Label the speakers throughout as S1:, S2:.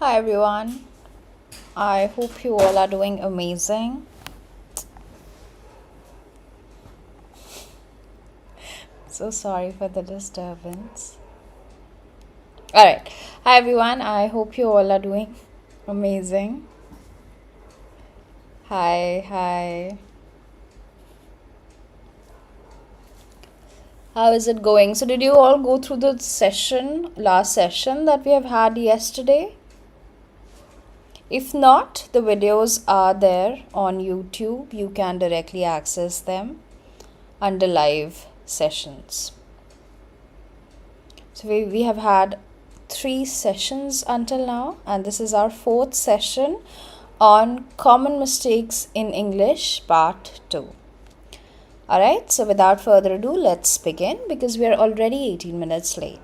S1: Hi everyone, I hope you all are doing amazing. So sorry for the disturbance. Alright, hi everyone, I hope you all are doing amazing. Hi. How is it going? So, did you all go through the last session that we have had yesterday? If not, the videos are there on YouTube. You can directly access them under live sessions. So we have had 3 sessions until now, and this is our 4th session on common mistakes in English part 2. Alright, so without further ado, let's begin because we are already 18 minutes late.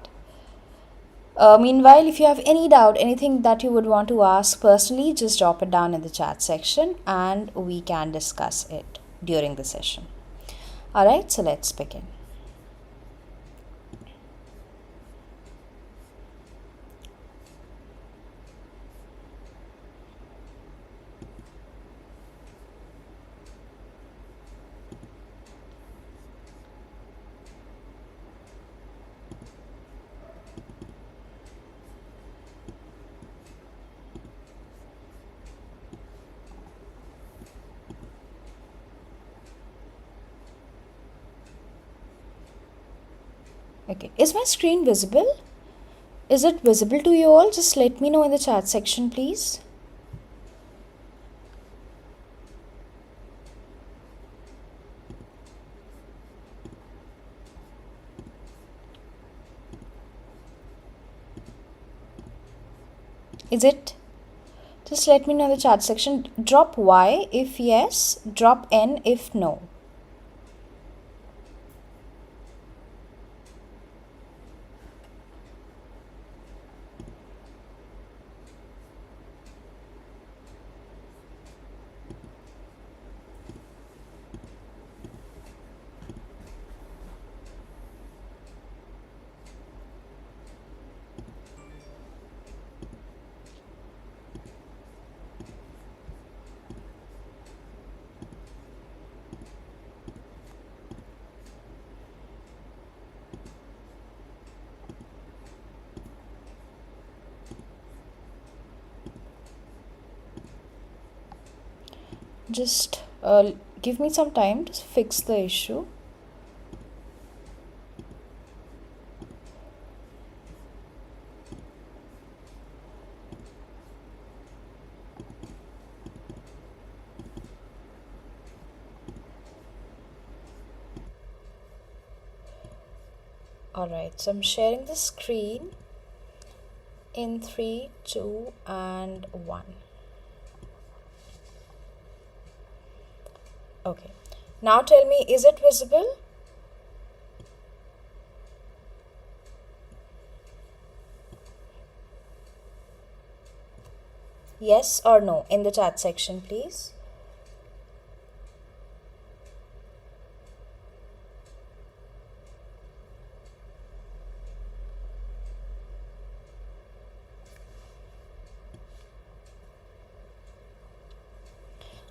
S1: Meanwhile, if you have any doubt, anything that you would want to ask personally, just drop it down in the chat section and we can discuss it during the session. Alright, so let's begin. Okay, is my screen visible? Is it visible to you all? Just let me know in the chat section, please. Is it? Just let me know in the chat section. Drop Y if yes, drop N if no. Just give me some time to fix the issue. Alright, so I'm sharing the screen in 3, 2, and 1. Okay, now tell me, is it visible? Yes or no in the chat section, please.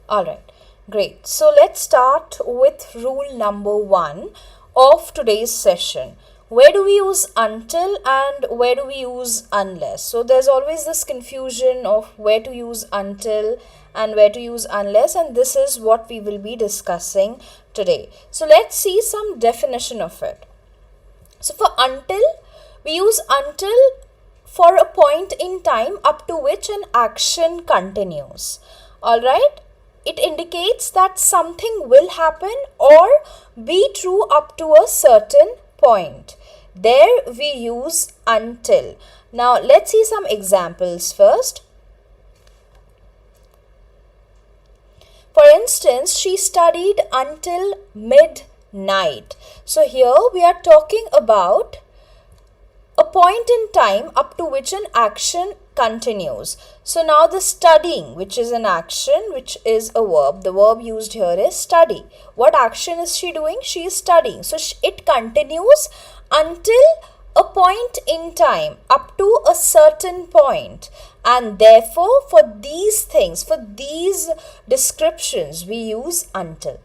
S1: Alright, great. So let's start with rule number 1 of today's session. Where do we use until and where do we use unless? So there's always this confusion of where to use until and where to use unless, and this is what we will be discussing today. So let's see some definition of it. So for until, we use until for a point in time up to which an action continues. Alright? It indicates that something will happen or be true up to a certain point. There we use until. Now let's see some examples first. For instance, she studied until midnight. So here we are talking about a point in time up to which an action continues. So now the studying, which is an action, which is a verb. The verb used here is study. What action is she doing? She is studying. So it continues until a point in time, up to a certain point. And therefore, for these things, for these descriptions, we use until.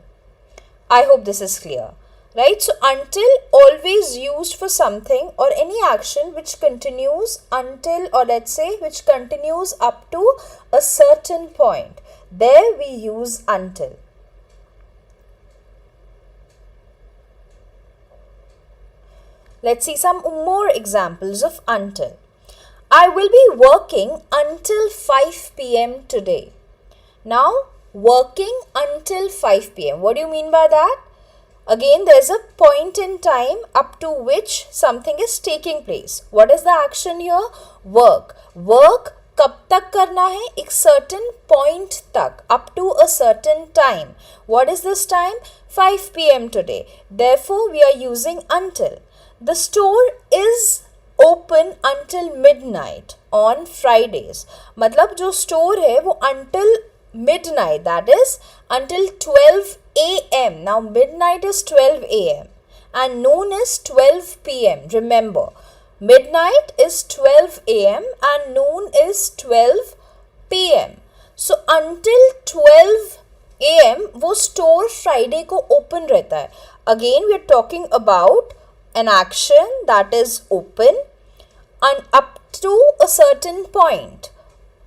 S1: I hope this is clear. Right? So until always used for something or any action which continues until, or let's say which continues up to a certain point. There we use until. Let's see some more examples of until. I will be working until 5 p.m. today. Now, working until 5 p.m. What do you mean by that? Again, there's a point in time up to which something is taking place. What is the action here? Work. Work कब तक करना है? एक certain point तक, up to a certain time. What is this time? 5 p.m. today. Therefore, we are using until. The store is open until midnight on Fridays. मतलब जो store है वो until midnight, that is until 12 a.m. Now midnight is 12 a.m. and noon is 12 p.m. Remember, midnight is 12 a.m. and noon is 12 p.m. So until 12 a.m. वो store Friday को open रहता है. Again we are talking about an action that is open and up to a certain point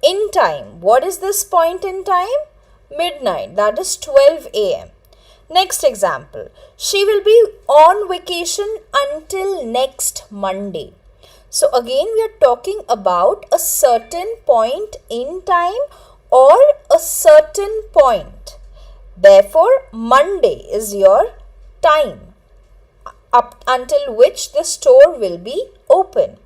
S1: in time. What is this point in time? Midnight, that is 12 a.m. Next example, she will be on vacation until next Monday. So again we are talking about a certain point in time or a certain point. Therefore, Monday is your time up until which the store will be open.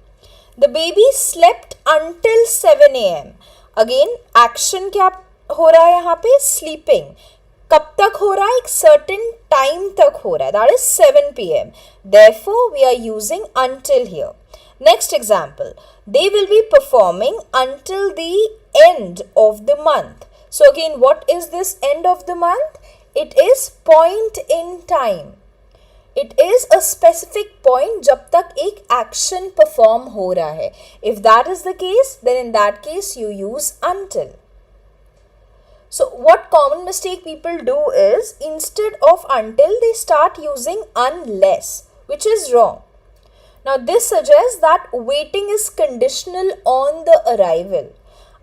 S1: The baby slept until 7 a.m. Again, action क्या हो रहा है यहाँ पे? Sleeping. कब तक हो रहा है? एक certain time तक हो रहा है. That is 7 p.m. Therefore, we are using until here. Next example. They will be performing until the end of the month. So again, what is this end of the month? It is point in time. It is a specific point जब तक एक action perform हो रहा है. If that is the case, then in that case you use until. So what common mistake people do is instead of until they start using unless, which is wrong. Now this suggests that waiting is conditional on the arrival.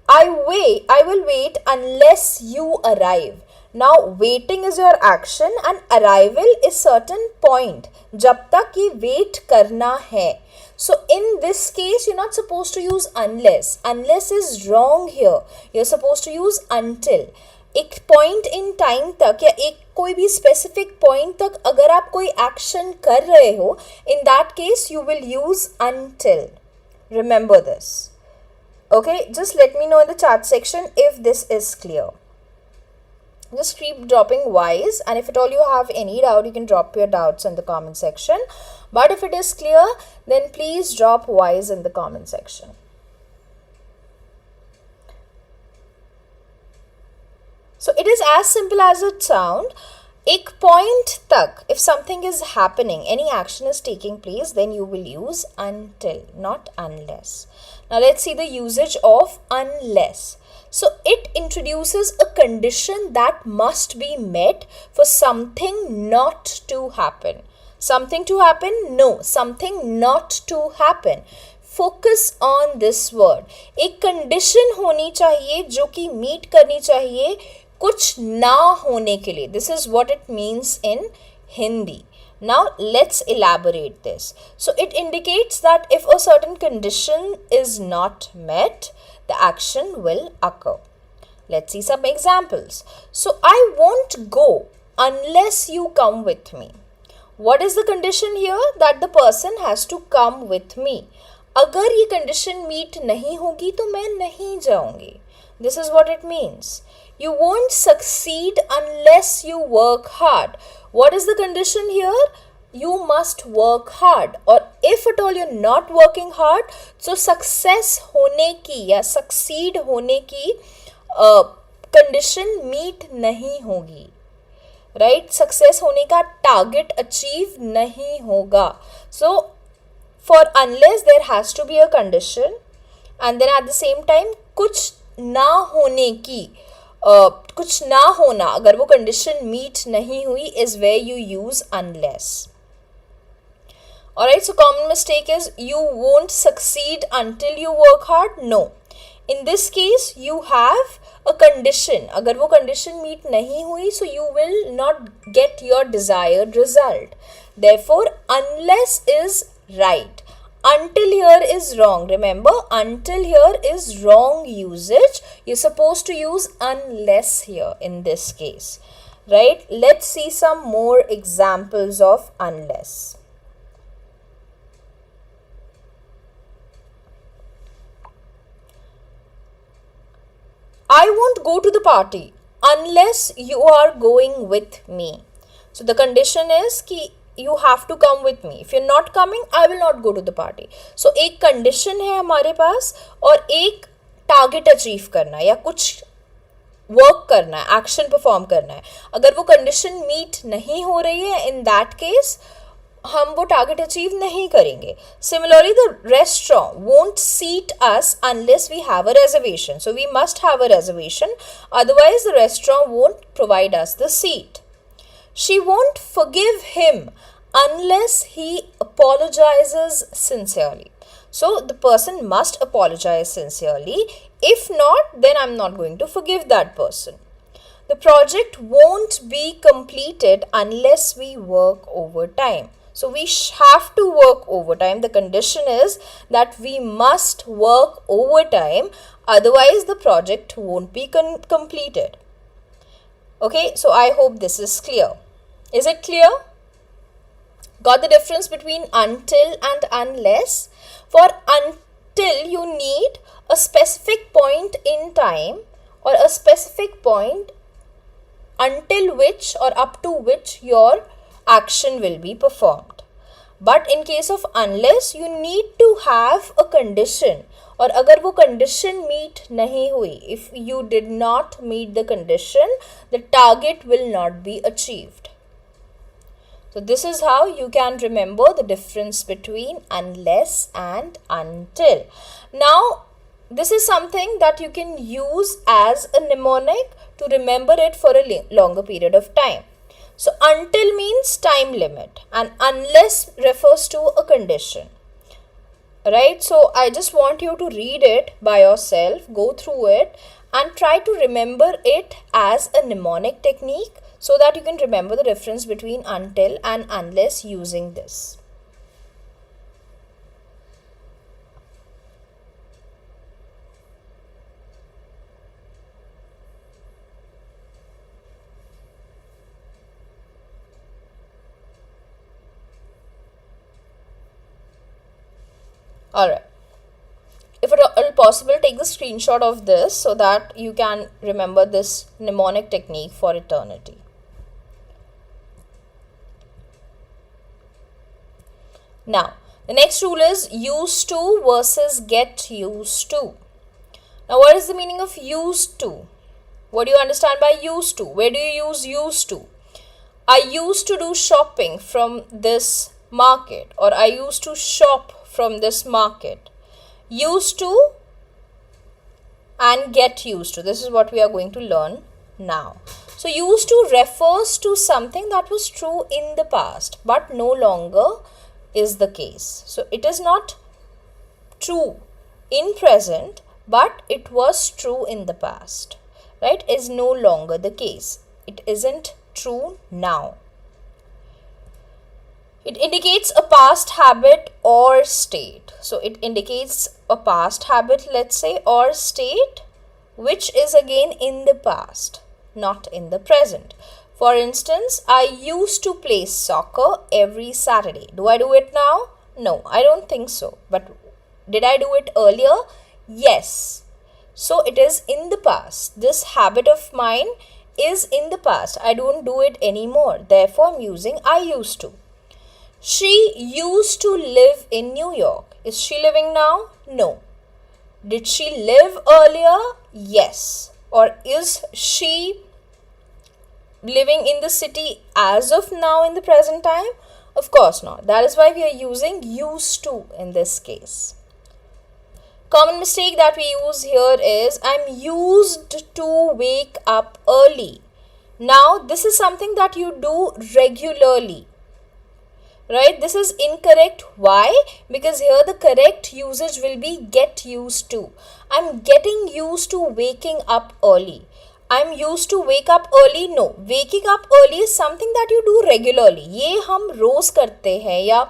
S1: I will wait unless you arrive. Now waiting is your action and arrival is certain point जब तक ये wait करना है. So in this case you're not supposed to use unless. Unless is wrong here. You're supposed to use until. एक point in time तक या एक कोई भी specific point तक अगर आप कोई action कर रहे हो, in that case you will use until. Remember this. Okay, just let me know in the chat section if this is clear. Just keep dropping Ys, and if at all you have any doubt, you can drop your doubts in the comment section. But if it is clear, then please drop Ys in the comment section. So it is as simple as it sounds. एक point तक, if something is happening, any action is taking place, then you will use until, not unless. Now let's see the usage of unless. So it introduces a condition that must be met for something not to happen. Something to happen? No, something not to happen. Focus on this word. एक condition होनी चाहिए जो कि meet करनी चाहिए कुछ ना होने के लिए. This is what it means in Hindi. Now let's elaborate this. So it indicates that if a certain condition is not met, the action will occur. Let's see some examples. So I won't go unless you come with me. What is the condition here? That the person has to come with me. अगर ये condition meet नहीं होगी तो मैं नहीं जाऊंगी. This is what it means. You won't succeed unless you work hard. What is the condition here? You must work hard. Or if at all you're not working hard, so success होने की या succeed होने की condition meet नहीं होगी. Right? Success होने का target achieve नहीं होगा. So for unless there has to be a condition, and then at the same time कुछ ना होने की कुछ ना होना, अगर वो condition meet नहीं हुई, is where you use unless. Alright, so common mistake is you won't succeed until you work hard. No. In this case, you have a condition. अगर वो condition meet नहीं हुई, so you will not get your desired result. Therefore, unless is right. Until here is wrong. Remember, until here is wrong usage. You're supposed to use unless here in this case. Right? Let's see some more examples of unless. I won't go to the party unless you are going with me. So the condition is कि you have to come with me. If you're not coming, I will not go to the party. So एक condition है हमारे पास और एक target achieve करना है या कुछ work करना है, action perform करना है. अगर वो condition meet नहीं हो रही है, in that case हम वो target achieve नहीं करेंगे. Similarly, the restaurant won't seat us unless we have a reservation. So we must have a reservation. Otherwise, the restaurant won't provide us the seat. She won't forgive him unless he apologizes sincerely. So the person must apologize sincerely. If not, then I'm not going to forgive that person. The project won't be completed unless we work overtime. So we have to work overtime. The condition is that we must work overtime. Otherwise, the project won't be completed. Okay, so I hope this is clear. Is it clear? Got the difference between until and unless? For until, you need a specific point in time or a specific point until which or up to which your action will be performed. But in case of unless, you need to have a condition. और अगर वो condition meet नहीं हुई, if you did not meet the condition, the target will not be achieved. So this is how you can remember the difference between unless and until. Now, this is something that you can use as a mnemonic to remember it for a longer period of time. So until means time limit and unless refers to a condition. Right? So I just want you to read it by yourself, go through it and try to remember it as a mnemonic technique so that you can remember the difference between until and unless using this. Alright. If at all possible, take the screenshot of this so that you can remember this mnemonic technique for eternity. Now, the next rule is used to versus get used to. Now, what is the meaning of used to? What do you understand by used to? Where do you use used to? I used to do shopping from this market, or I used to shop from this market. Used to and get used to. This is what we are going to learn now. So used to refers to something that was true in the past but no longer is the case. So it is not true in present but it was true in the past. Right? Is no longer the case. It isn't true now. It indicates a past habit or state. So it indicates a past habit, let's say, or state, which is again in the past, not in the present. For instance, I used to play soccer every Saturday. Do I do it now? No, I don't think so. But did I do it earlier? Yes. So it is in the past. This habit of mine is in the past. I don't do it anymore. Therefore, I'm using I used to. She used to live in New York. Is she living now? No. Did she live earlier? Yes. Or is she living in the city as of now in the present time? Of course not. That is why we are using used to in this case. Common mistake that we use here is I'm used to wake up early. Now, this is something that you do regularly. Right? This is incorrect. Why? Because here the correct usage will be get used to. I'm getting used to waking up early. I'm used to wake up early. No, waking up early is something that you do regularly. ये हम रोज करते हैं या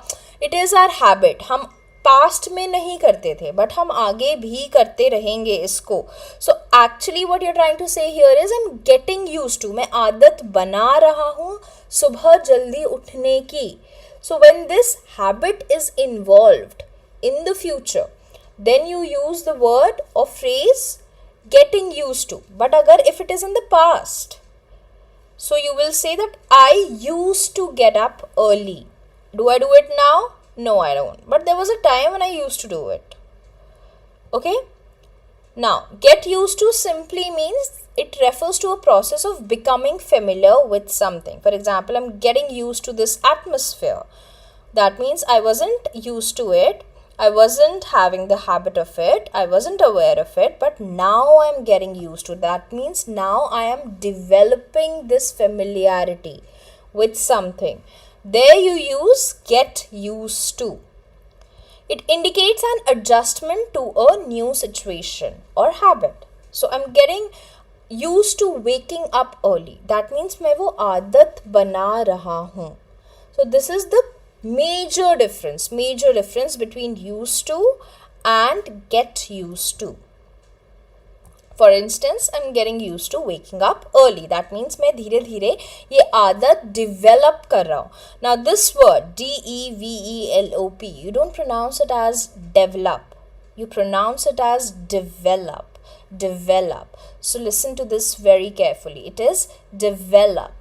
S1: it is our habit. हम past में नहीं करते थे बट हम आगे भी करते रहेंगे इसको. So actually what you are trying to say here is I am getting used to. मैं आदत बना रहा हूँ सुबह जल्दी उठने की. So when this habit is involved in the future, then you use the word or phrase getting used to. But agar if it is in the past, so you will say that I used to get up early. Do I do it now? No, I don't. But there was a time when I used to do it. Okay? Now, get used to simply means it refers to a process of becoming familiar with something. For example, I'm getting used to this atmosphere. That means I wasn't used to it. I wasn't having the habit of it. I wasn't aware of it. But now I'm getting used to it. That means now I am developing this familiarity with something. There you use get used to. It indicates an adjustment to a new situation or habit. So I'm getting used to waking up early. That means मैं वो आदत बना रहा हूँ. So this is the major difference between used to and get used to. For instance, I'm getting used to waking up early. That means मैं धीरे धीरे ये आदत develop कर रहा हूँ. Now this word develop, you don't pronounce it as develop. You pronounce it as develop. Develop. So listen to this very carefully. It is develop.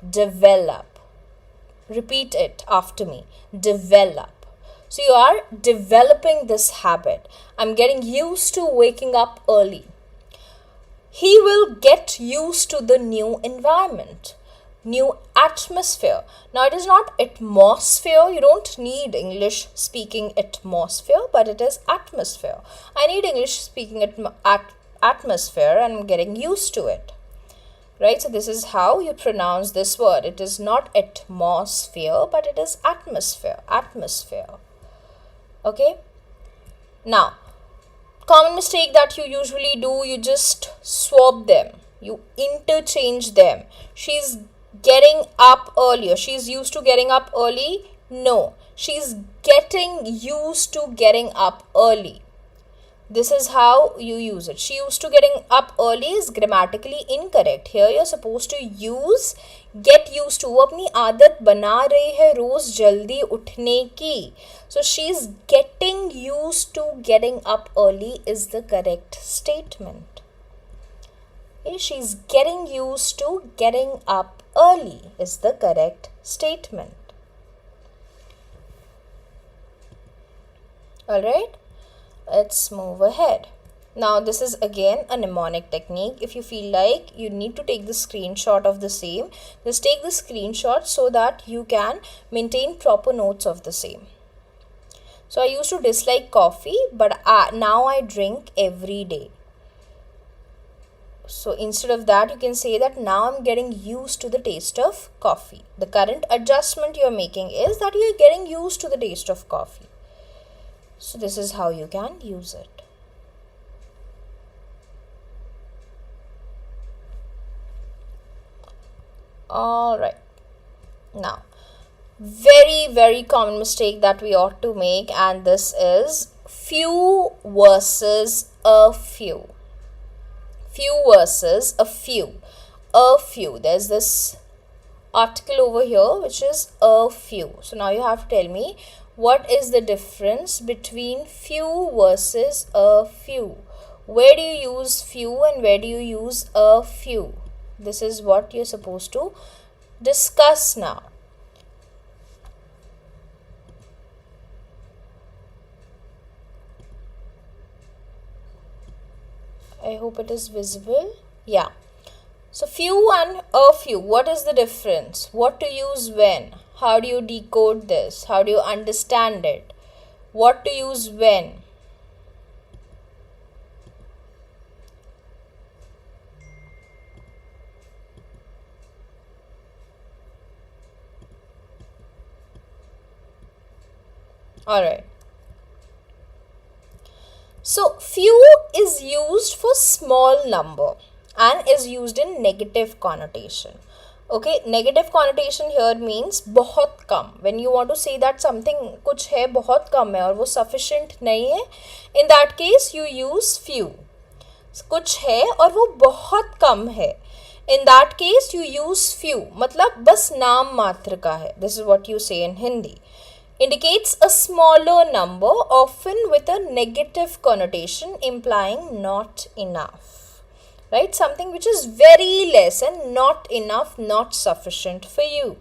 S1: Repeat it after me. Develop. So you are developing this habit. I'm getting used to waking up early. He will get used to the new environment, new atmosphere. Now it is not atmosphere. You don't need English speaking atmosphere, but it is atmosphere. I need English speaking atmosphere and I'm getting used to it. Right? So this is how you pronounce this word. It is not atmosphere, but it is atmosphere. Atmosphere. Okay? Now, common mistake that you usually do, you just swap them. You interchange them. She's getting up earlier. She's used to getting up early. No. She's getting used to getting up early. This is how you use it. She used to getting up early is grammatically incorrect. Here you're supposed to use get used to. वो अपनी आदत बना रही है रोज जल्दी उठने की. So she's getting used to getting up early is the correct statement. Okay, she's getting used to getting up early is the correct statement. Alright? Let's move ahead. Now this is again a mnemonic technique. If you feel like you need to take the screenshot of the same, just take the screenshot so that you can maintain proper notes of the same. So I used to dislike coffee, but now I drink every day. So instead of that, you can say that now I'm getting used to the taste of coffee. The current adjustment you're making is that you're getting used to the taste of coffee. So this is how you can use it. Alright. Now, very, very common mistake that we ought to make, and this is few versus a few. Few versus a few. A few. There's this article over here which is a few. So now you have to tell me what is the difference between few versus a few. Where do you use few and where do you use a few? This is what you're supposed to discuss now. I hope it is visible. Yeah. So few and a few, what is the difference? What to use when? How do you decode this? How do you understand it? What to use when? Alright. So few is used for small number and is used in negative connotation. Okay, negative connotation here means बहुत कम. When you want to say that something कुछ है बहुत कम है और वो sufficient नहीं है, in that case you use few. कुछ है और वो बहुत कम है, in that case you use few. मतलब बस नाम मात्र का है. This is what you say in Hindi. Indicates a smaller number, often with a negative connotation, implying not enough. Right? Something which is very less and not enough, not sufficient for you.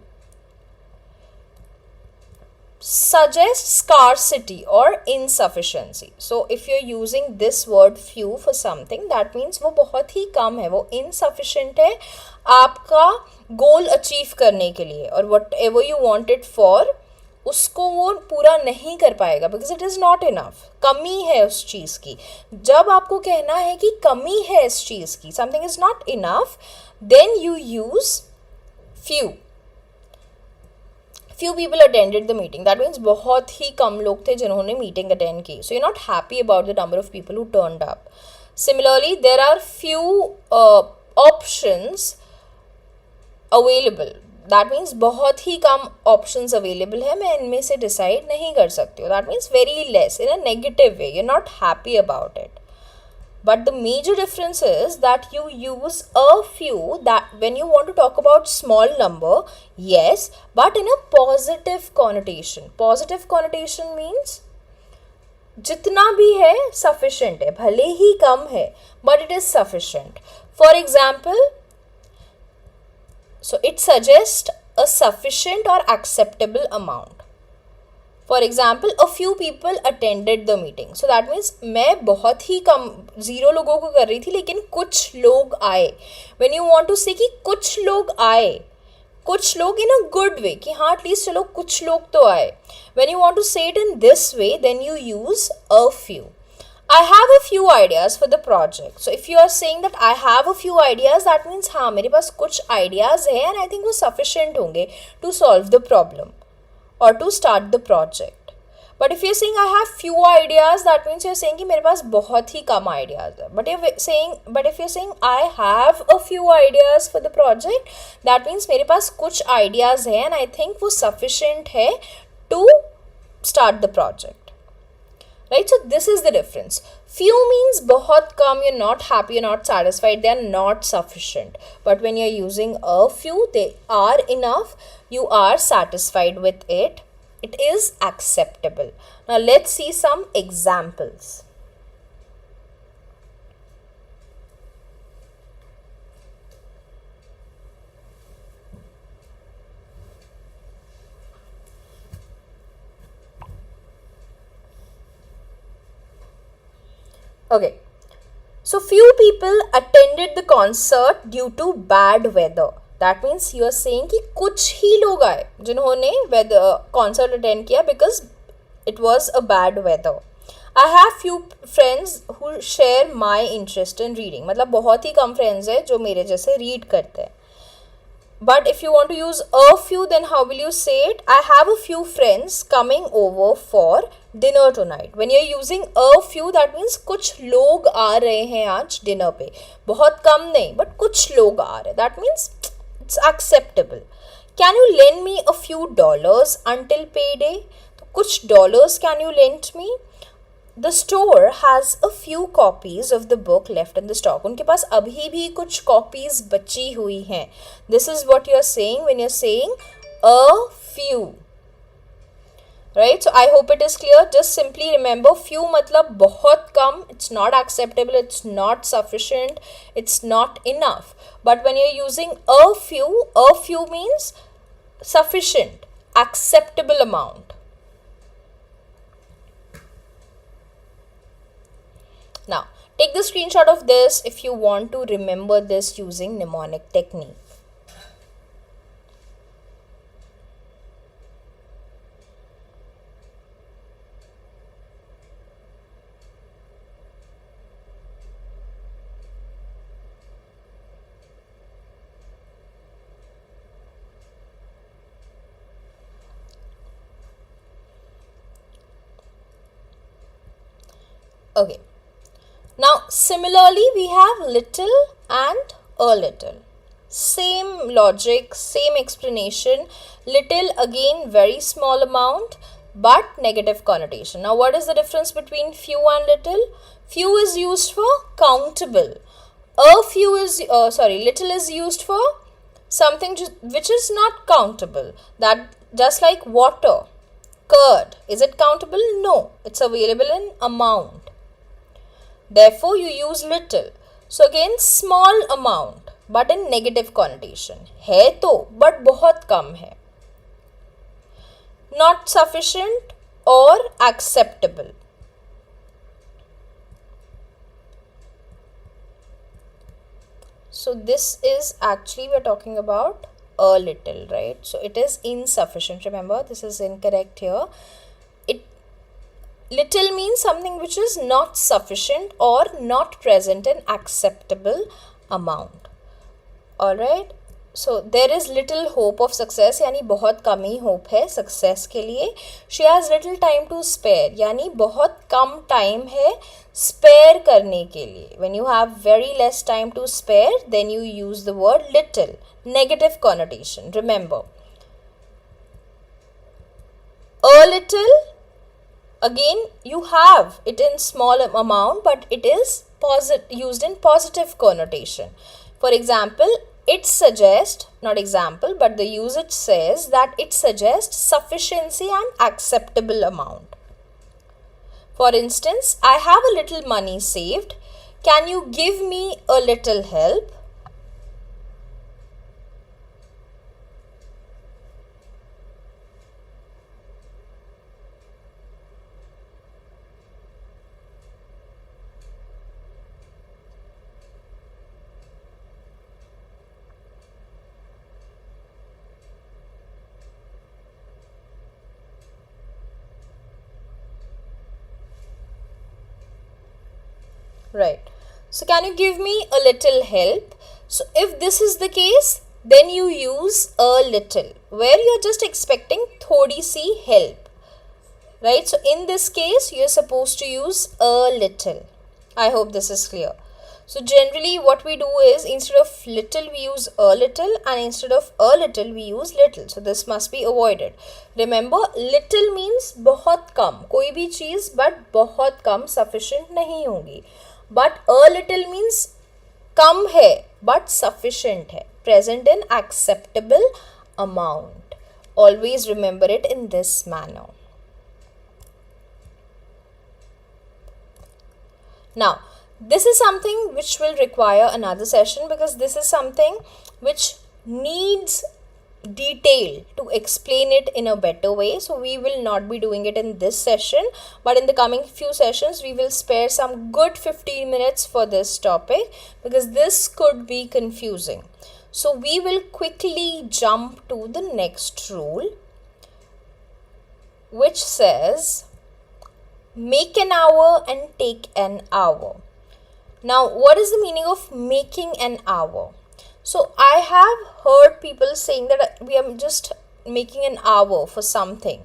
S1: Suggests scarcity or insufficiency. So if you're using this word few for something, that means वो बहुत ही कम है, वो insufficient है आपका goal achieve करने के लिए, और whatever you want it for, उसको वो पूरा नहीं कर पाएगा because it is not enough. कमी है उस चीज़ की. जब आपको कहना है कि कमी है इस चीज़ की, something is not enough, then you use few. Few people attended the meeting, that means बहुत ही कम लोग थे जिन्होंने मीटिंग अटेंड की. So you not happy about the number of people who turned up. Similarly there are few options available. That means बहुत ही कम options available है, मैं इनमें से डिसाइड नहीं कर सकती हूँ. That means very less in a negative way, you are not happy about it. But the major difference is that you use a few that when you want to talk about small number, yes, but in a positive connotation. Positive connotation means जितना भी है sufficient है, भले ही कम है but it is sufficient. For example, so it suggests a sufficient or acceptable amount. For example, a few people attended the meeting. So that means मैं बहुत ही कम 0 लोगों को कर रही थी लेकिन कुछ लोग आए. When you want to say कि कुछ लोग आए, कुछ लोग in a good way, कि हाँ at least चलो कुछ लोग तो आए. When you want to say it in this way, then you use a few. I have a few ideas for the project. So if you are saying that I have a few ideas, that means हाँ मेरे पास कुछ ideas हैं and I think वो sufficient होंगे to solve the problem or to start the project. But if you're saying I have few ideas, that means you're saying कि मेरे पास बहुत ही कम ideas है. But if you're saying I have a few ideas for the project, that means मेरे पास कुछ ideas हैं and I think वो sufficient है to start the project. Right, so this is the difference. Few means बहुत कम, you're not happy, you're not satisfied, they are not sufficient. But when you're using a few, they are enough, you are satisfied with it, it is acceptable. Now let's see some examples. Okay, so few people attended the concert due to bad weather. That means you are saying कि कुछ ही लोग आए जिन्होंने concert attend किया because it was a bad weather. I have few friends who share my interest in reading. मतलब बहुत ही कम friends है जो मेरे जैसे read करते हैं. But if you want to use a few, then how will you say it? I have a few friends coming over for dinner tonight. When you're using a few, that means कुछ लोग आ रहे हैं आज dinner पे. बहुत कम नहीं, but कुछ लोग आ रहे. That means it's acceptable. Can you lend me a few dollars until payday? तो कुछ dollars can you lend me? The store has a few copies of the book left in the stock. उनके पास अभी भी कुछ copies बची हुई हैं. This is what you're saying when you're saying a few. Right? So I hope it is clear. Just simply remember, few मतलब बहुत कम. It's not acceptable. It's not sufficient. It's not enough. But when you're using a few means sufficient, acceptable amount. Now, take the screenshot of this if you want to remember this using mnemonic technique. Okay. Now, similarly, we have little and a little. Same logic, same explanation. Little, again, very small amount, but negative connotation. Now, what is the difference between few and little? Few is used for countable. Little is used for something which is not countable. That just like water, curd. Is it countable? No. It's available in amount. Therefore, you use little. So again, small amount, but in negative connotation. है तो, but बहुत कम है. Not sufficient or acceptable. So this is actually, we're talking about a little, right? So it is insufficient. Remember, this is incorrect here. Little means something which is not sufficient or not present in acceptable amount. Alright. So there is little hope of success, यानी बहुत कम ही hope है success के लिए. She has little time to spare, यानी बहुत कम time है spare करने के लिए. When you have very less time to spare, then you use the word little. Negative connotation. Remember, a little, again, you have it in small amount, but it is used in positive connotation. For example, it suggests, not example, but the usage says that it suggests sufficiency and acceptable amount. For instance, I have a little money saved. Can you give me a little help? Right. So can you give me a little help? So if this is the case, then you use a little, where you're just expecting thodi si help. Right. So in this case, you're supposed to use a little. I hope this is clear. So generally what we do is, instead of little we use a little, and instead of a little we use little. So this must be avoided. Remember, little means बहुत कम, कोई भी चीज़ but बहुत कम sufficient नहीं होगी. But a little means कम है but sufficient है, present in acceptable amount. Always remember it in this manner. Now, this is something which will require another session, because this is something which needs detail to explain it in a better way. So we will not be doing it in this session, but in the coming few sessions we will spare some good 15 minutes for this topic, because this could be confusing. So we will quickly jump to the next rule, which says make an hour and take an hour. Now, what is the meaning of making an hour? So I have heard people saying that we are just making an hour for something.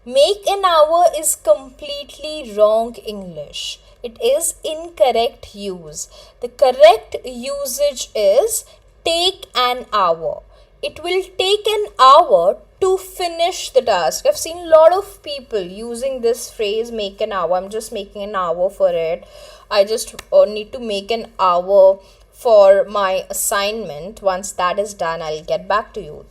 S1: Make an hour is completely wrong English. It is incorrect use. The correct usage is take an hour. it will take an hour to finish the task. I've seen a lot of people using this phrase, make an hour. I'm just making an hour for it. I just need to make an hour for my assignment. Once that is done, I'll get back to you.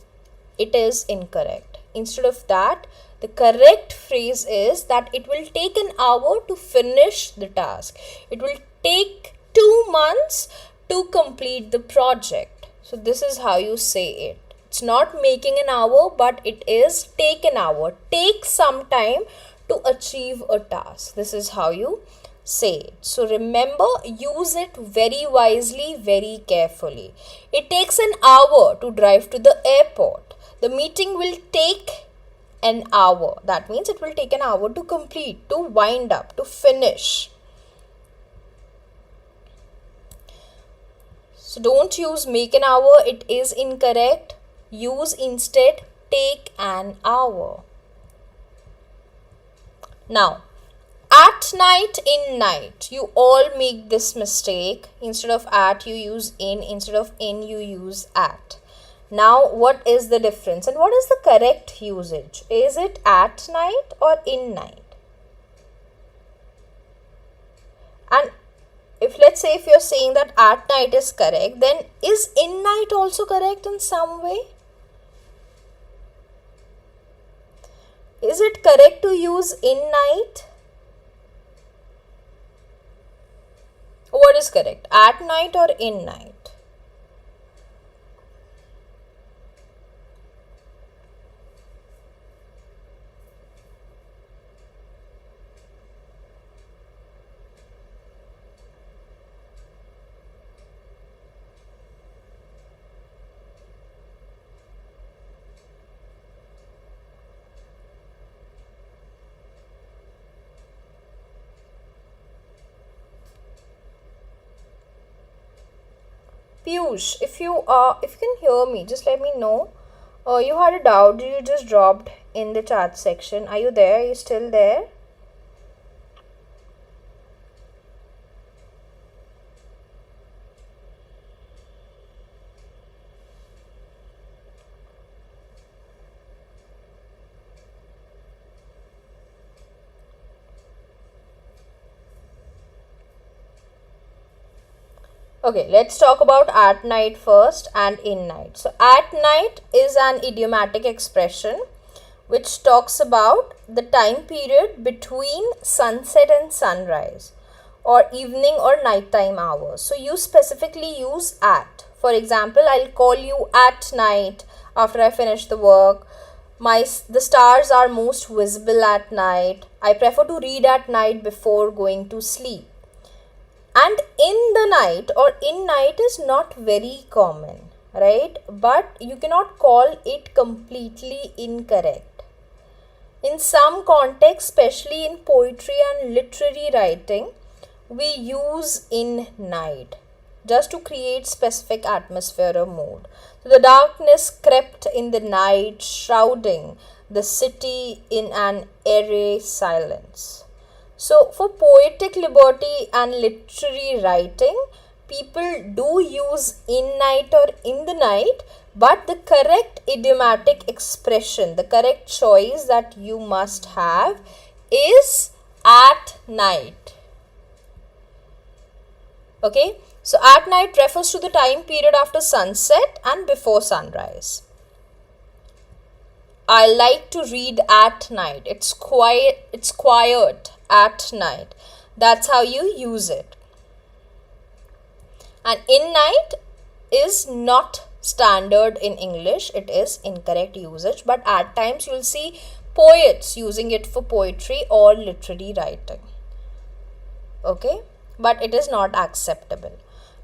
S1: It is incorrect. Instead of that, the correct phrase is that it will take an hour to finish the task. It will take 2 months to complete the project. So this is how you say it. It's not making an hour, but it is take an hour. Take some time to achieve a task. This is how you say it. So remember, use it very wisely, very carefully. It takes an hour to drive to the airport. The meeting will take an hour. That means it will take an hour to complete, to wind up, to finish. So don't use make an hour, it is incorrect. Use instead take an hour. Now, at night, in night, you all make this mistake. Instead of at, you use in. Instead of in, you use at. Now, what is the difference and what is the correct usage? Is it at night or in night? And if let's say if you're saying that at night is correct, then is in night also correct in some way? Is it correct to use in night? What is correct? At night or in night? Piyush, if you can hear me, just let me know. You had a doubt. You just dropped in the chat section. Are you there? Are you still there? Okay, let's talk about at night first and in night. So, at night is an idiomatic expression which talks about the time period between sunset and sunrise, or evening or nighttime hours. So, you specifically use at. For example, I'll call you at night after I finish the work. The stars are most visible at night. I prefer to read at night before going to sleep. And in the night or in night is not very common, right? But you cannot call it completely incorrect. In some contexts, especially in poetry and literary writing, we use in night just to create specific atmosphere or mood. So the darkness crept in the night, shrouding the city in an airy silence. So, for poetic liberty and literary writing, people do use in night or in the night, but the correct idiomatic expression, the correct choice that you must have is at night. Okay, so at night refers to the time period after sunset and before sunrise. I like to read at night. It's quiet at night. That's how you use it. And in night is not standard in English. It is incorrect usage, but at times you'll see poets using it for poetry or literary writing. Okay, but it is not acceptable.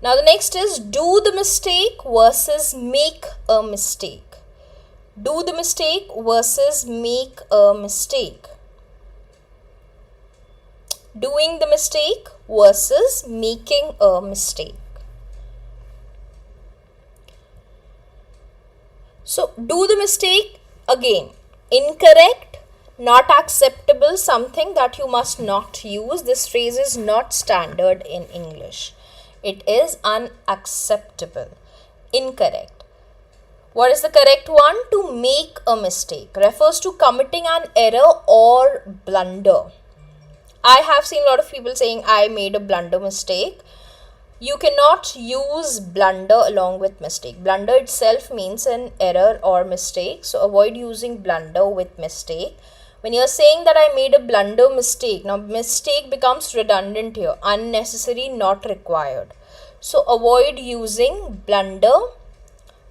S1: Now the next is do the mistake versus make a mistake. Do the mistake versus make a mistake. Doing the mistake versus making a mistake. So, do the mistake, again, incorrect, not acceptable, something that you must not use. This phrase is not standard in English. It is unacceptable, incorrect. What is the correct one? To make a mistake refers to committing an error or blunder. I have seen a lot of people saying I made a blunder mistake. You cannot use blunder along with mistake. Blunder itself means an error or mistake. So avoid using blunder with mistake. When you're saying that I made a blunder mistake, now mistake becomes redundant here. Unnecessary, not required. So avoid using blunder,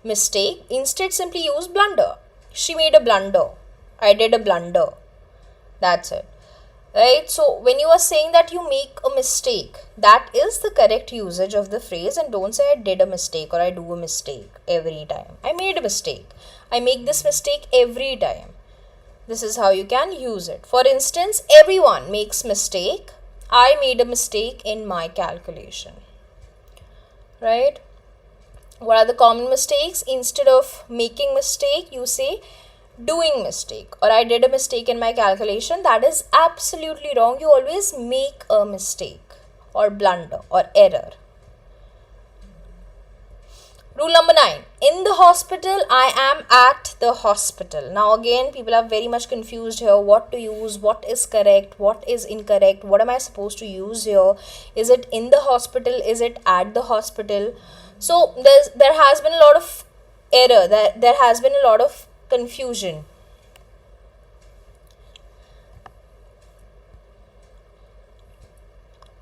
S1: mistake. Instead simply use blunder. She made a blunder. I did a blunder. That's it. Right? So when you are saying that you make a mistake, that is the correct usage of the phrase, and don't say I did a mistake or I do a mistake every time. I made a mistake. I make this mistake every time. This is how you can use it. For instance, everyone makes mistake. I made a mistake in my calculation. Right? What are the common mistakes? Instead of making mistake, you say doing mistake, or I did a mistake in my calculation. That is absolutely wrong. You always make a mistake or blunder or error. Rule number 9. In the hospital, I am at the hospital. Now again, people are very much confused here. What to use? What is correct? What is incorrect? What am I supposed to use here? Is it in the hospital? Is it at the hospital? So there has been a lot of error. There has been a lot of confusion.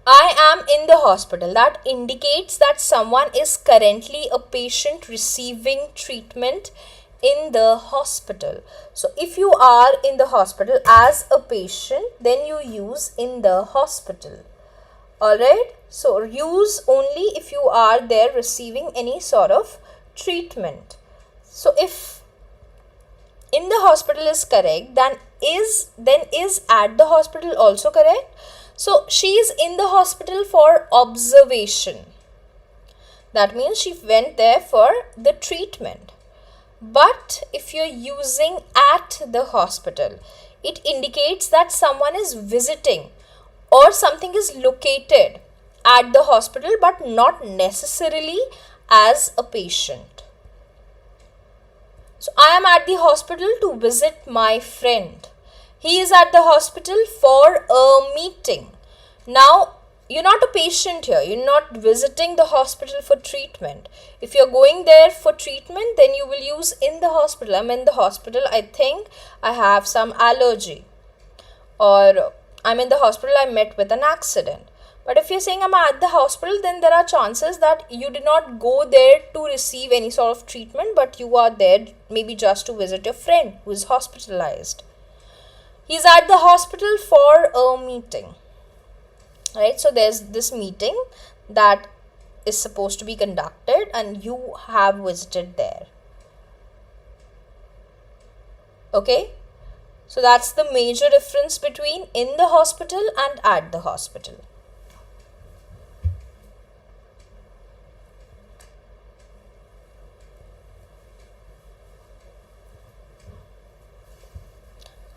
S1: I am in the hospital. That indicates that someone is currently a patient receiving treatment in the hospital. So if you are in the hospital as a patient, then you use in the hospital. Alright, so use only if you are there receiving any sort of treatment. So if in the hospital is correct, then is at the hospital also correct? So she is in the hospital for observation. That means she went there for the treatment. But if you're using at the hospital, it indicates that someone is visiting or something is located at the hospital, but not necessarily as a patient. So I am at the hospital to visit my friend. He is at the hospital for a meeting. Now, you're not a patient here. You're not visiting the hospital for treatment. If you're going there for treatment, then you will use in the hospital. I'm in the hospital. I think I have some allergy. Or I'm in the hospital. I met with an accident. But if you're saying I'm at the hospital, then there are chances that you did not go there to receive any sort of treatment, but you are there maybe just to visit your friend who is hospitalized. He's at the hospital for a meeting. Right? So there's this meeting that is supposed to be conducted and you have visited there. Okay? So that's the major difference between in the hospital and at the hospital.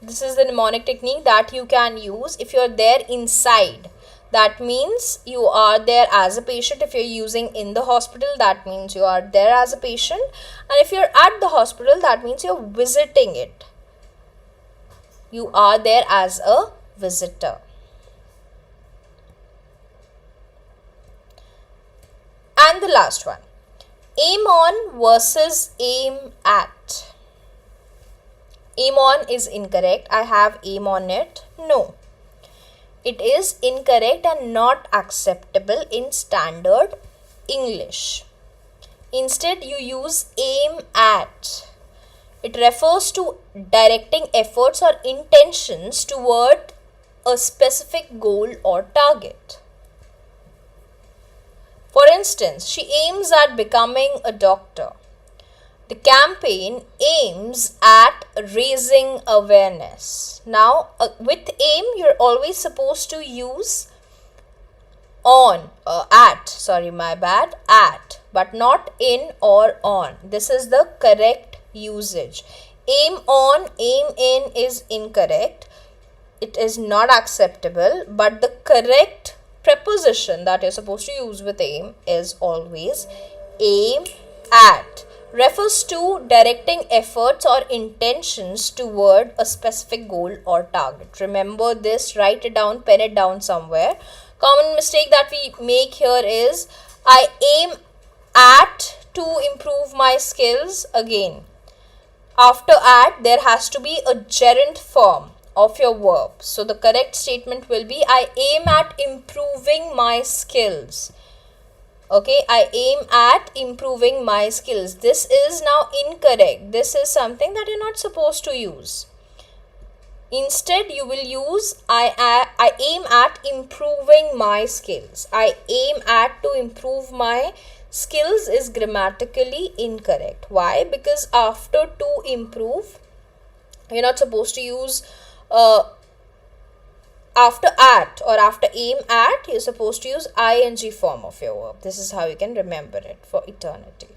S1: This is the mnemonic technique that you can use if you're there inside. That means you are there as a patient. If you're using in the hospital, that means you are there as a patient. And if you're at the hospital, that means you're visiting it. You are there as a visitor. And the last one. Aim on versus aim at. Aim on is incorrect. I have aim on it. No. It is incorrect and not acceptable in standard English. Instead, you use aim at. It refers to directing efforts or intentions toward a specific goal or target. For instance, she aims at becoming a doctor. The campaign aims at raising awareness. Now, with aim, you're always supposed to use at, but not in or on. This is the correct usage. Aim on, aim in is incorrect. It is not acceptable, but the correct preposition that you're supposed to use with aim is always aim at. refers to directing efforts or intentions toward a specific goal or target. Remember this, write it down, pen it down somewhere. Common mistake that we make here is I aim at to improve my skills. Again, after at there has to be a gerund form of your verb. So the correct statement will be I aim at improving my skills. Okay, I aim at improving my skills. This is now incorrect. This is something that you're not supposed to use. Instead, you will use I aim at improving my skills. I aim at to improve my skills is grammatically incorrect. Why? Because after to improve, you're not supposed to use after at or after aim at, you're supposed to use ing form of your verb. This is how you can remember it for eternity.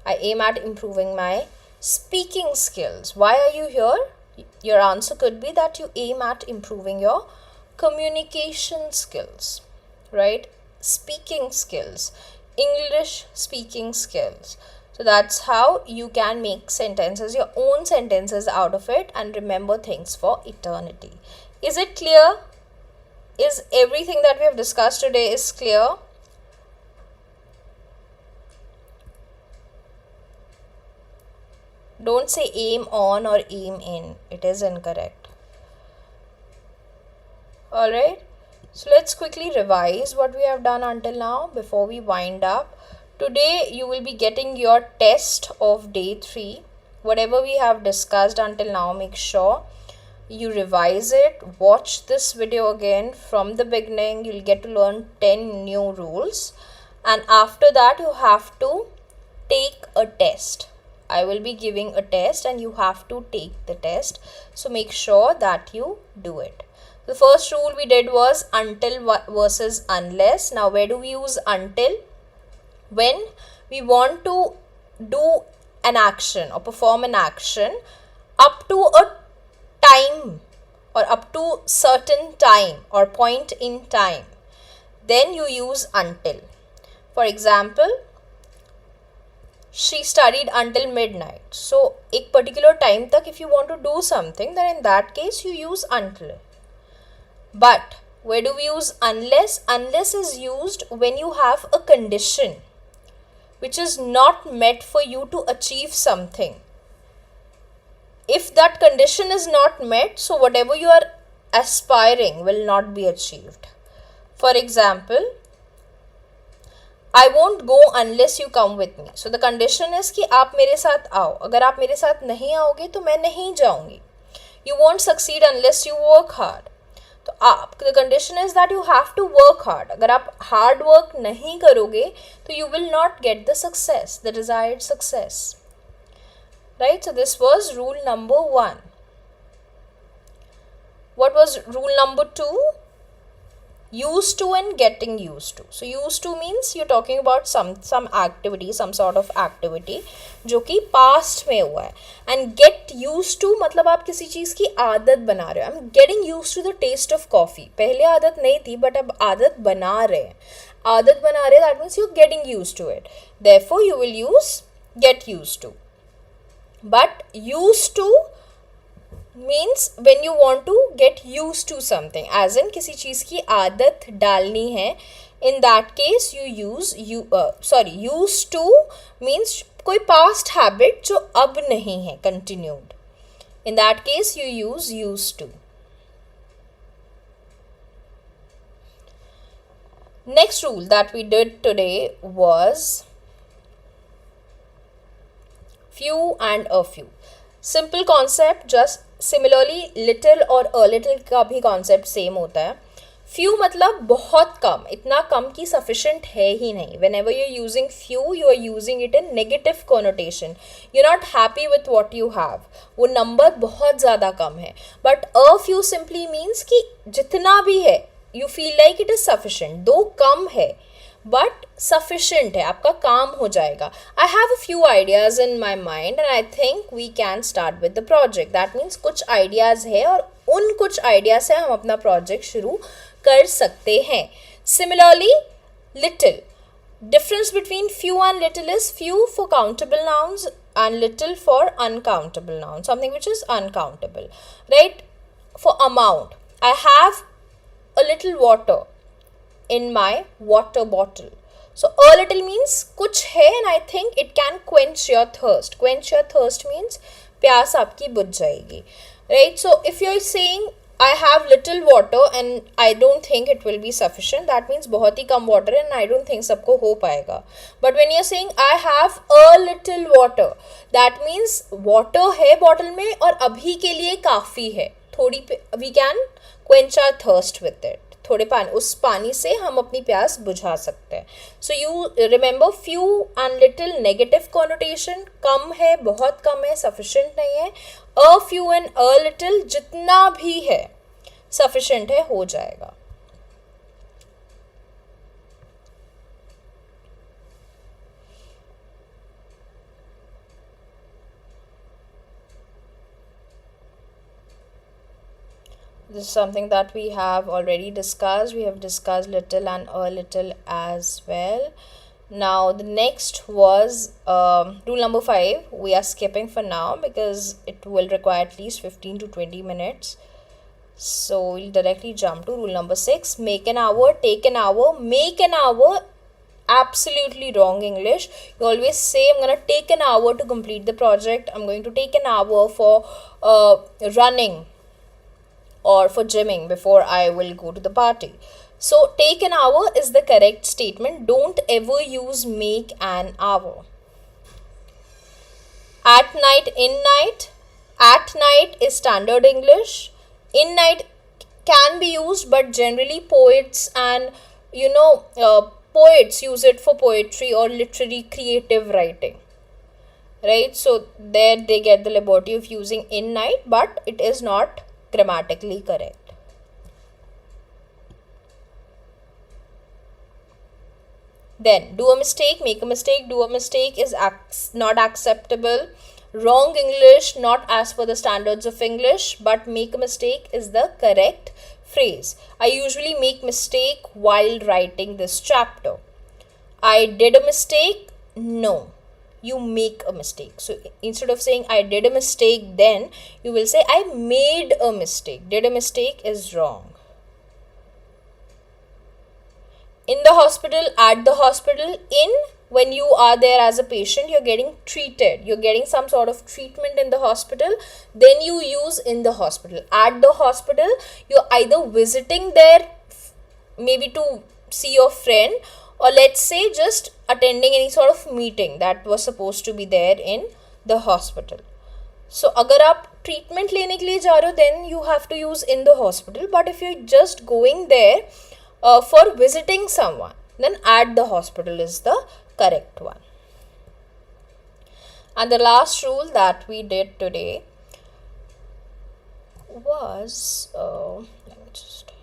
S1: I aim at improving my speaking skills. Why are you here? Your answer could be that you aim at improving your communication skills, right? Speaking skills, English speaking skills. So that's how you can make sentences, your own sentences out of it, and remember things for eternity. Is it clear? Is everything that we have discussed today is clear? Don't say aim on or aim in. It is incorrect. Alright. So let's quickly revise what we have done until now before we wind up. Today you will be getting your test of day 3. Whatever we have discussed until now, make sure you revise it. Watch this video again from the beginning. You'll get to learn 10 new rules. And after that you have to take a test. I will be giving a test and you have to take the test. So make sure that you do it. The first rule we did was until versus unless. Now where do we use until? When we want to do an action or perform an action up to a time or up to certain time or point in time, then you use until. For example, she studied until midnight. So, एक particular time तक if you want to do something, then in that case you use until. But where do we use unless? Unless is used when you have a condition which is not met for you to achieve something. If that condition is not met, so whatever you are aspiring will not be achieved. For example, I won't go unless you come with me. So the condition is कि आप मेरे साथ आओ. अगर आप मेरे साथ नहीं आओगे तो मैं नहीं जाऊंगी. You won't succeed unless you work hard. तो the condition is that you have to work hard. अगर आप hard work नहीं करोगे तो you will not get the success, the desired success. Right? So this was rule number 1. What was rule number 2? Used to and getting used to. So used to means you're talking about some activity, some sort of activity जो कि past में हुआ है. And get used to मतलब आप किसी चीज़ की आदत बना रहे हो. I'm getting used to the taste of coffee. पहले आदत नहीं थी but अब आदत बना रहे हैं. आदत बना रहे, that means you're getting used to it. Therefore you will use get used to. But used to means when you want to get used to something, as in किसी चीज़ की आदत डालनी है. In that case you use used to means कोई past habit जो अब नहीं है, continued. In that case you use used to. Next rule that we did today was few and a few. Simple concept, just similarly little और a little का भी concept same होता है. Few मतलब बहुत कम, इतना कम कि sufficient है ही नहीं. Whenever you're using few, you are using it in negative connotation. You're not happy with what you have. वो number बहुत ज़्यादा कम है. But a few simply means कि जितना भी है, you feel like it is sufficient. दो कम है, but sufficient है, आपका काम हो जाएगा. I have a few ideas in my mind and I think we can start with the project. That means कुछ ideas है और उन कुछ ideas से हम अपना project शुरू कर सकते हैं. Similarly, little. Difference between few and little is few for countable nouns and little for uncountable nouns, something which is uncountable, right? For amount, I have a little water in my water bottle. So a little means kuch hai, and I think it can quench your thirst. Quench your thirst means प्यास आपकी बुझ जाएगी, right? So if you're saying I have little water and I don't think it will be sufficient, that means बहुत ही कम water and I don't think सबको हो पाएगा. But when you're saying I have a little water, that means water है bottle में और अभी के लिए काफ़ी है, थोड़ी we can quench our thirst with it. थोड़े पानी, उस पानी से हम अपनी प्यास बुझा सकते हैं. So you remember few and little negative connotation, कम है, बहुत कम है, सफिशिएंट नहीं है. A few and a little, जितना भी है सफिशिएंट है, हो जाएगा. This is something that we have already discussed. We have discussed little and a little as well. Now the next was rule number 5. We are skipping for now because it will require at least 15 to 20 minutes. So we'll directly jump to rule number 6. Make an hour, take an hour, make an hour. Absolutely wrong English. You always say I'm going to take an hour to complete the project. I'm going to take an hour for running or for gymming before I will go to the party. So take an hour is the correct statement. Don't ever use make an hour. At night, in night. At night is standard English. In night can be used, but generally poets and poets use it for poetry or literary creative writing, right? So there they get the liberty of using in night, but it is not grammatically correct. Then do a mistake, make a mistake. Do a mistake is not acceptable. Wrong English, not as per the standards of English, but make a mistake is the correct phrase. I usually make mistake while writing this chapter. I did a mistake. No, you make a mistake. So instead of saying I did a mistake, then you will say I made a mistake. Did a mistake is wrong. In the hospital, at the hospital, in, when you are there as a patient, you're getting treated, you're getting some sort of treatment in the hospital, then you use in the hospital. At the hospital, you're either visiting there maybe to see your friend, or let's say just attending any sort of meeting that was supposed to be there in the hospital. So अगर आप treatment लेने के लिए जा रहे हो, then you have to use in the hospital. But if you're just going there for visiting someone, then at the hospital is the correct one. And the last rule that we did today was let me just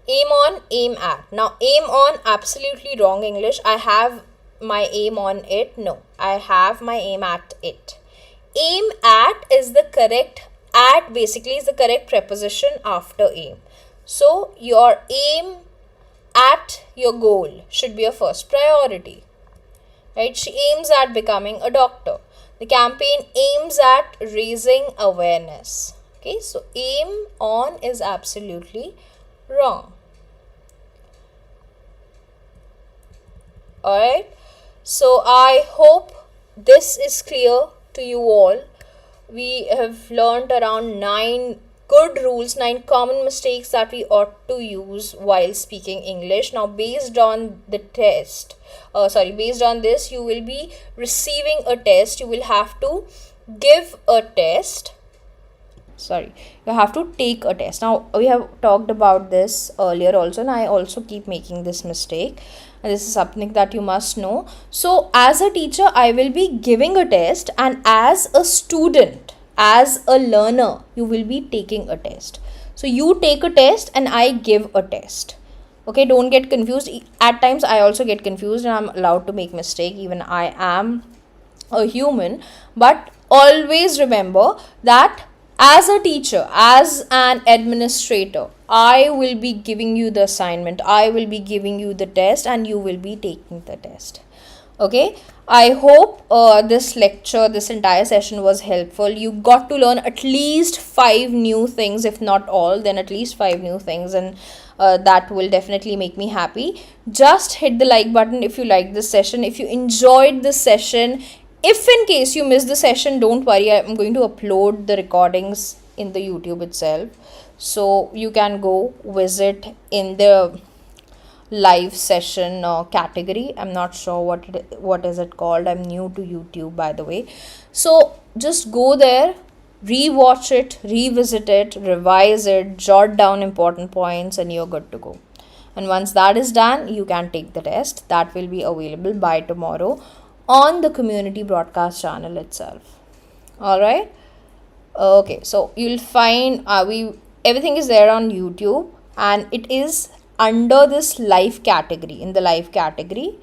S1: aim on, aim at. Now aim on, absolutely wrong English. I have my aim on it. No, I have my aim at it. Aim at is the correct, at basically is the correct preposition after aim. So your aim at your goal should be your first priority, right? She aims at becoming a doctor. The campaign aims at raising awareness. Okay, so aim on is absolutely wrong. Alright, so I hope this is clear to you all. We have learned around 9 good rules, 9 common mistakes that we ought to use while speaking English. Now based on the test, based on this, you will be receiving a test. You will have to give a test. You have to take a test. Now we have talked about this earlier also, and I also keep making this mistake, and this is something that you must know. So as a teacher, I will be giving a test, and as a student, as a learner, you will be taking a test. So you take a test and I give a test. Okay, don't get confused. At times I also get confused and I'm allowed to make mistake. Even I am a human, but always remember that as a teacher, as an administrator, I will be giving you the assignment, I will be giving you the test, and you will be taking the test. Okay, I hope this lecture, this entire session was helpful. You got to learn at least 5 new things, if not all, then at least 5 new things, and that will definitely make me happy. Just hit the like button if you liked this session, if you enjoyed this session. If in case you missed the session, don't worry, I'm going to upload the recordings in the YouTube itself, so you can go visit in the live session category. I'm not sure what is it called. I'm new to YouTube, by the way. So just go there, rewatch it, revisit it, revise it, jot down important points, and you're good to go. And once that is done, you can take the test. That will be available by tomorrow on the community broadcast channel itself. All right. Okay, so you'll find everything is there on YouTube, and it is under this live category. In the live category,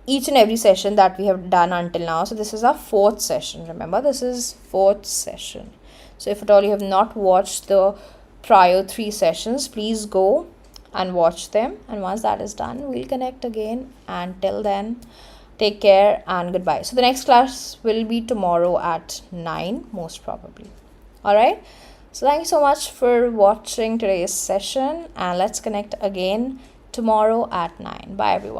S1: each and every session that we have done until now. So this is our 4th session. Remember, this is 4th session. So if at all you have not watched the prior 3 sessions, please go and watch them. And once that is done, we'll connect again. And till then, take care and goodbye. So the next class will be tomorrow at 9, most probably. All right. So thank you so much for watching today's session, and let's connect again tomorrow at 9. Bye everyone.